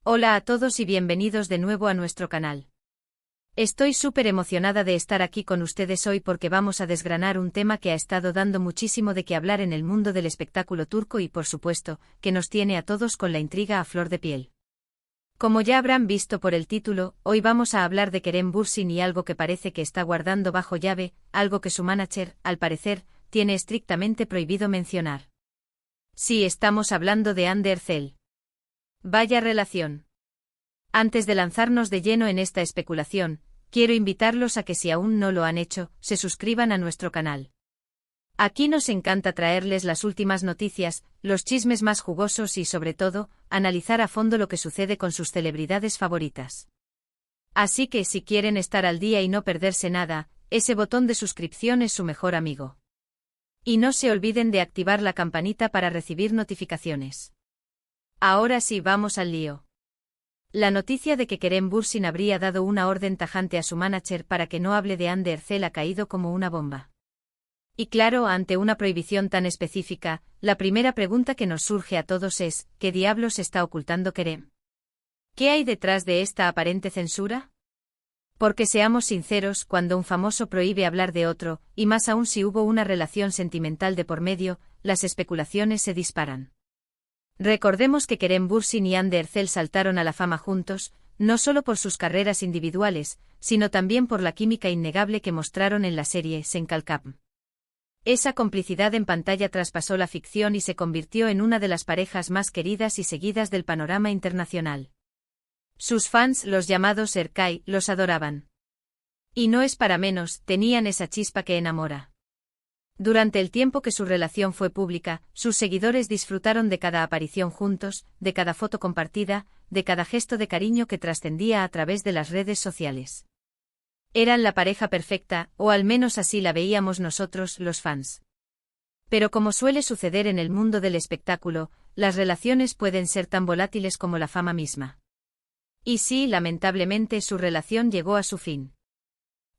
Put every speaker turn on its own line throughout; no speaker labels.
Hola a todos y bienvenidos de nuevo a nuestro canal. Estoy súper emocionada de estar aquí con ustedes hoy porque vamos a desgranar un tema que ha estado dando muchísimo de qué hablar en el mundo del espectáculo turco y por supuesto, que nos tiene a todos con la intriga a flor de piel. Como ya habrán visto por el título, hoy vamos a hablar de Kerem Bürsin y algo que parece que está guardando bajo llave, algo que su manager, al parecer, tiene estrictamente prohibido mencionar. Sí, estamos hablando de Hande Erçel. Vaya relación. Antes de lanzarnos de lleno en esta especulación, quiero invitarlos a que si aún no lo han hecho, se suscriban a nuestro canal. Aquí nos encanta traerles las últimas noticias, los chismes más jugosos y sobre todo, analizar a fondo lo que sucede con sus celebridades favoritas. Así que si quieren estar al día y no perderse nada, ese botón de suscripción es su mejor amigo. Y no se olviden de activar la campanita para recibir notificaciones. Ahora sí, vamos al lío. La noticia de que Kerem Bürsin habría dado una orden tajante a su manager para que no hable de Hande Erçel ha caído como una bomba. Y claro, ante una prohibición tan específica, la primera pregunta que nos surge a todos es, ¿qué diablos está ocultando Kerem? ¿Qué hay detrás de esta aparente censura? Porque seamos sinceros, cuando un famoso prohíbe hablar de otro, y más aún si hubo una relación sentimental de por medio, las especulaciones se disparan. Recordemos que Kerem Bürsin y Hande Erçel saltaron a la fama juntos, no solo por sus carreras individuales, sino también por la química innegable que mostraron en la serie Sen Kalkam. Esa complicidad en pantalla traspasó la ficción y se convirtió en una de las parejas más queridas y seguidas del panorama internacional. Sus fans, los llamados Erkay, los adoraban. Y no es para menos, tenían esa chispa que enamora. Durante el tiempo que su relación fue pública, sus seguidores disfrutaron de cada aparición juntos, de cada foto compartida, de cada gesto de cariño que trascendía a través de las redes sociales. Eran la pareja perfecta, o al menos así la veíamos nosotros, los fans. Pero como suele suceder en el mundo del espectáculo, las relaciones pueden ser tan volátiles como la fama misma. Y sí, lamentablemente su relación llegó a su fin.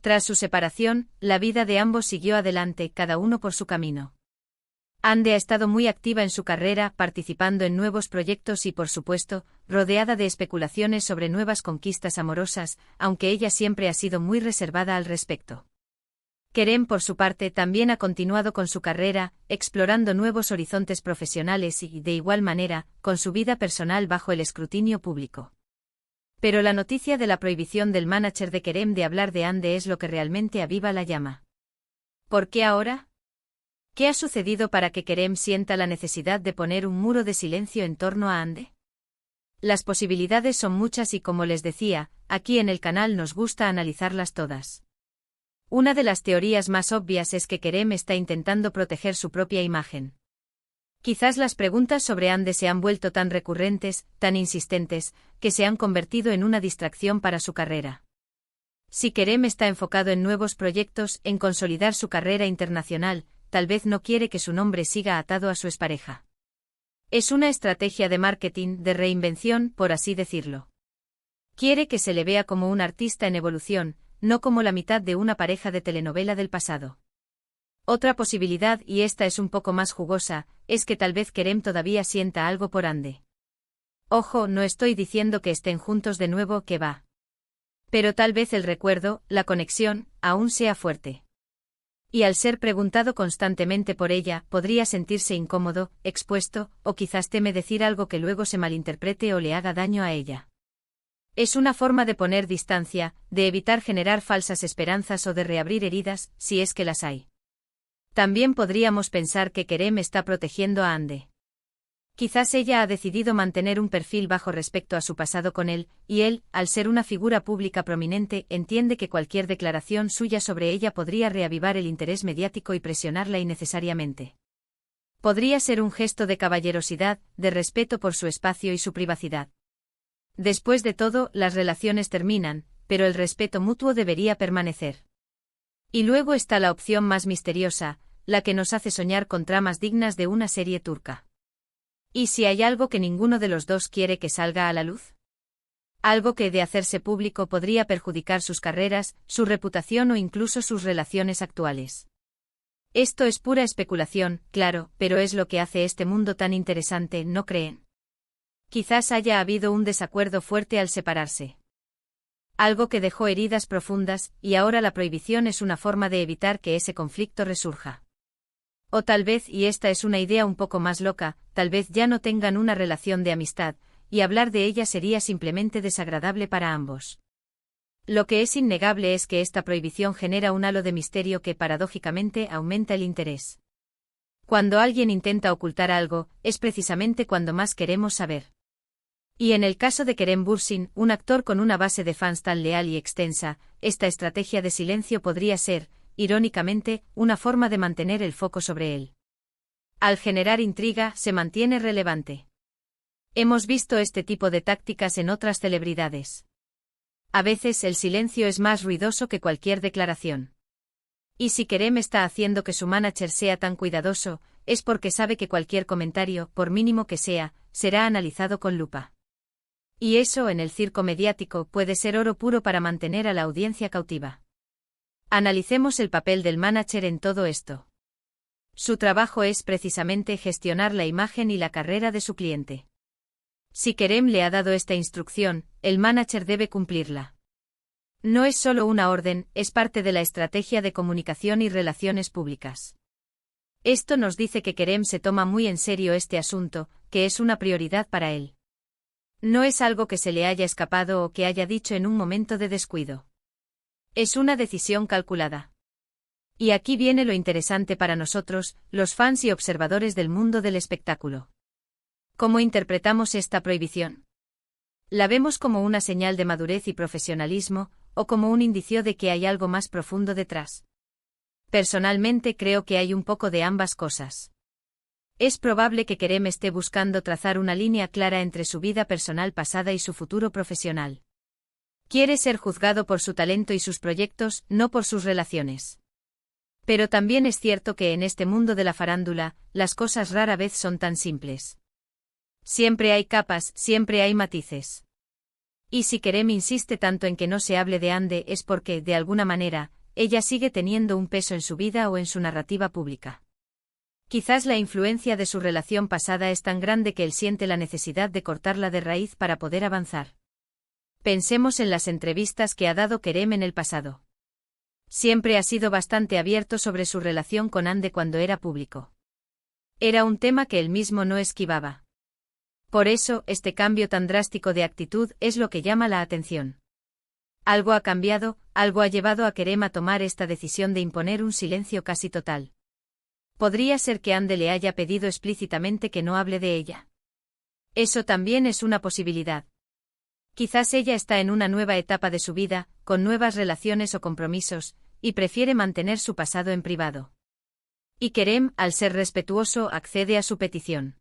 Tras su separación, la vida de ambos siguió adelante, cada uno por su camino. Hande ha estado muy activa en su carrera, participando en nuevos proyectos y por supuesto, rodeada de especulaciones sobre nuevas conquistas amorosas, aunque ella siempre ha sido muy reservada al respecto. Kerem, por su parte, también ha continuado con su carrera, explorando nuevos horizontes profesionales y, de igual manera, con su vida personal bajo el escrutinio público. Pero la noticia de la prohibición del manager de Kerem de hablar de Hande es lo que realmente aviva la llama. ¿Por qué ahora? ¿Qué ha sucedido para que Kerem sienta la necesidad de poner un muro de silencio en torno a Hande? Las posibilidades son muchas y como les decía, aquí en el canal nos gusta analizarlas todas. Una de las teorías más obvias es que Kerem está intentando proteger su propia imagen. Quizás las preguntas sobre Hande se han vuelto tan recurrentes, tan insistentes, que se han convertido en una distracción para su carrera. Si Kerem está enfocado en nuevos proyectos, en consolidar su carrera internacional, tal vez no quiere que su nombre siga atado a su expareja. Es una estrategia de marketing, de reinvención, por así decirlo. Quiere que se le vea como un artista en evolución, no como la mitad de una pareja de telenovela del pasado. Otra posibilidad, y esta es un poco más jugosa, es que tal vez Kerem todavía sienta algo por Hande. Ojo, no estoy diciendo que estén juntos de nuevo, que va. Pero tal vez el recuerdo, la conexión, aún sea fuerte. Y al ser preguntado constantemente por ella, podría sentirse incómodo, expuesto, o quizás teme decir algo que luego se malinterprete o le haga daño a ella. Es una forma de poner distancia, de evitar generar falsas esperanzas o de reabrir heridas, si es que las hay. También podríamos pensar que Kerem está protegiendo a Hande. Quizás ella ha decidido mantener un perfil bajo respecto a su pasado con él, y él, al ser una figura pública prominente, entiende que cualquier declaración suya sobre ella podría reavivar el interés mediático y presionarla innecesariamente. Podría ser un gesto de caballerosidad, de respeto por su espacio y su privacidad. Después de todo, las relaciones terminan, pero el respeto mutuo debería permanecer. Y luego está la opción más misteriosa, la que nos hace soñar con tramas dignas de una serie turca. ¿Y si hay algo que ninguno de los dos quiere que salga a la luz? Algo que, de hacerse público, podría perjudicar sus carreras, su reputación o incluso sus relaciones actuales. Esto es pura especulación, claro, pero es lo que hace este mundo tan interesante, ¿no creen? Quizás haya habido un desacuerdo fuerte al separarse. Algo que dejó heridas profundas, y ahora la prohibición es una forma de evitar que ese conflicto resurja. O tal vez, y esta es una idea un poco más loca, tal vez ya no tengan una relación de amistad, y hablar de ella sería simplemente desagradable para ambos. Lo que es innegable es que esta prohibición genera un halo de misterio que paradójicamente aumenta el interés. Cuando alguien intenta ocultar algo, es precisamente cuando más queremos saber. Y en el caso de Kerem Bürsin, un actor con una base de fans tan leal y extensa, esta estrategia de silencio podría ser, irónicamente, una forma de mantener el foco sobre él. Al generar intriga, se mantiene relevante. Hemos visto este tipo de tácticas en otras celebridades. A veces el silencio es más ruidoso que cualquier declaración. Y si Kerem está haciendo que su manager sea tan cuidadoso, es porque sabe que cualquier comentario, por mínimo que sea, será analizado con lupa. Y eso en el circo mediático puede ser oro puro para mantener a la audiencia cautiva. Analicemos el papel del manager en todo esto. Su trabajo es precisamente gestionar la imagen y la carrera de su cliente. Si Kerem le ha dado esta instrucción, el manager debe cumplirla. No es solo una orden, es parte de la estrategia de comunicación y relaciones públicas. Esto nos dice que Kerem se toma muy en serio este asunto, que es una prioridad para él. No es algo que se le haya escapado o que haya dicho en un momento de descuido. Es una decisión calculada. Y aquí viene lo interesante para nosotros, los fans y observadores del mundo del espectáculo. ¿Cómo interpretamos esta prohibición? ¿La vemos como una señal de madurez y profesionalismo, o como un indicio de que hay algo más profundo detrás? Personalmente creo que hay un poco de ambas cosas. Es probable que Kerem esté buscando trazar una línea clara entre su vida personal pasada y su futuro profesional. Quiere ser juzgado por su talento y sus proyectos, no por sus relaciones. Pero también es cierto que en este mundo de la farándula, las cosas rara vez son tan simples. Siempre hay capas, siempre hay matices. Y si Kerem insiste tanto en que no se hable de Hande es porque, de alguna manera, ella sigue teniendo un peso en su vida o en su narrativa pública. Quizás la influencia de su relación pasada es tan grande que él siente la necesidad de cortarla de raíz para poder avanzar. Pensemos en las entrevistas que ha dado Kerem en el pasado. Siempre ha sido bastante abierto sobre su relación con Hande cuando era público. Era un tema que él mismo no esquivaba. Por eso, este cambio tan drástico de actitud es lo que llama la atención. Algo ha cambiado, algo ha llevado a Kerem a tomar esta decisión de imponer un silencio casi total. Podría ser que Hande le haya pedido explícitamente que no hable de ella. Eso también es una posibilidad. Quizás ella está en una nueva etapa de su vida, con nuevas relaciones o compromisos, y prefiere mantener su pasado en privado. Y Kerem, al ser respetuoso, accede a su petición.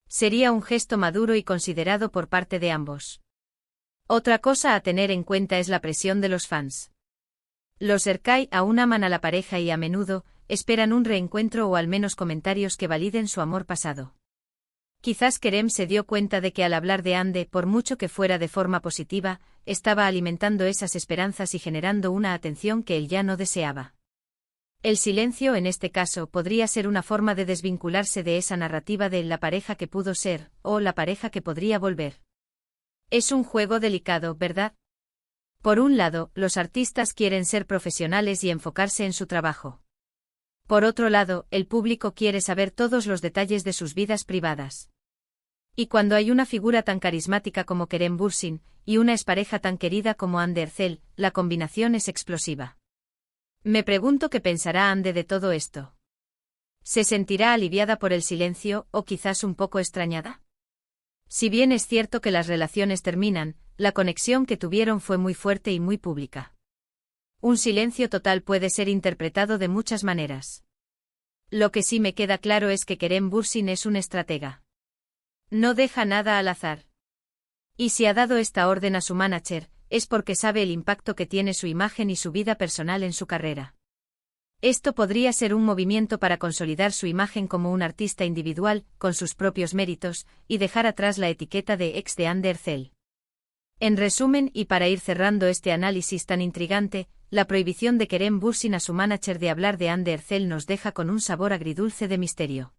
Sería un gesto maduro y considerado por parte de ambos. Otra cosa a tener en cuenta es la presión de los fans. Los Erkay aún aman a la pareja y a menudo esperan un reencuentro o al menos comentarios que validen su amor pasado. Quizás Kerem se dio cuenta de que al hablar de Hande, por mucho que fuera de forma positiva, estaba alimentando esas esperanzas y generando una atención que él ya no deseaba. El silencio en este caso podría ser una forma de desvincularse de esa narrativa de la pareja que pudo ser, o la pareja que podría volver. Es un juego delicado, ¿verdad? Por un lado, los artistas quieren ser profesionales y enfocarse en su trabajo. Por otro lado, el público quiere saber todos los detalles de sus vidas privadas. Y cuando hay una figura tan carismática como Kerem Bürsin, y una expareja tan querida como Hande Erçel, la combinación es explosiva. Me pregunto qué pensará Hande de todo esto. ¿Se sentirá aliviada por el silencio, o quizás un poco extrañada? Si bien es cierto que las relaciones terminan, la conexión que tuvieron fue muy fuerte y muy pública. Un silencio total puede ser interpretado de muchas maneras. Lo que sí me queda claro es que Kerem Bürsin es un estratega. No deja nada al azar. Y si ha dado esta orden a su manager, es porque sabe el impacto que tiene su imagen y su vida personal en su carrera. Esto podría ser un movimiento para consolidar su imagen como un artista individual, con sus propios méritos, y dejar atrás la etiqueta de ex de Hande Erçel. En resumen, y para ir cerrando este análisis tan intrigante, la prohibición de Kerem Bürsin a su manager de hablar de Hande Erçel nos deja con un sabor agridulce de misterio.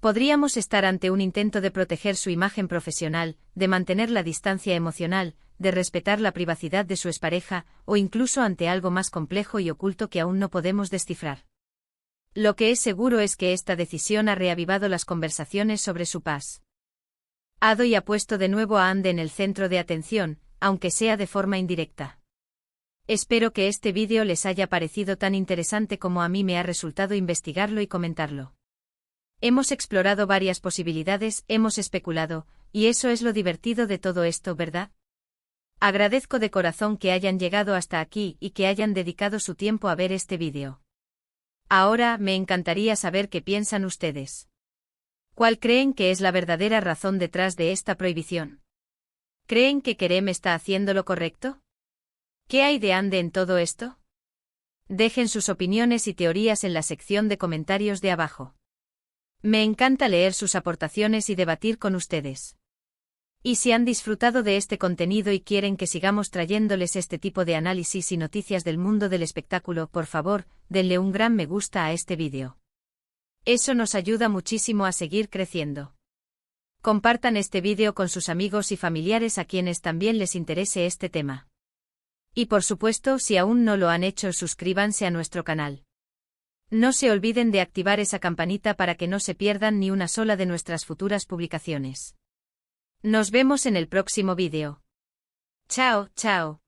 Podríamos estar ante un intento de proteger su imagen profesional, de mantener la distancia emocional, de respetar la privacidad de su expareja, o incluso ante algo más complejo y oculto que aún no podemos descifrar. Lo que es seguro es que esta decisión ha reavivado las conversaciones sobre su pasado y ha puesto de nuevo a Ande en el centro de atención, aunque sea de forma indirecta. Espero que este vídeo les haya parecido tan interesante como a mí me ha resultado investigarlo y comentarlo. Hemos explorado varias posibilidades, hemos especulado, y eso es lo divertido de todo esto, ¿verdad? Agradezco de corazón que hayan llegado hasta aquí y que hayan dedicado su tiempo a ver este vídeo. Ahora, me encantaría saber qué piensan ustedes. ¿Cuál creen que es la verdadera razón detrás de esta prohibición? ¿Creen que Kerem está haciendo lo correcto? ¿Qué hay de Ande en todo esto? Dejen sus opiniones y teorías en la sección de comentarios de abajo. Me encanta leer sus aportaciones y debatir con ustedes. Y si han disfrutado de este contenido y quieren que sigamos trayéndoles este tipo de análisis y noticias del mundo del espectáculo, por favor, denle un gran me gusta a este vídeo. Eso nos ayuda muchísimo a seguir creciendo. Compartan este vídeo con sus amigos y familiares a quienes también les interese este tema. Y por supuesto, si aún no lo han hecho, suscríbanse a nuestro canal. No se olviden de activar esa campanita para que no se pierdan ni una sola de nuestras futuras publicaciones. Nos vemos en el próximo vídeo. Chao, chao.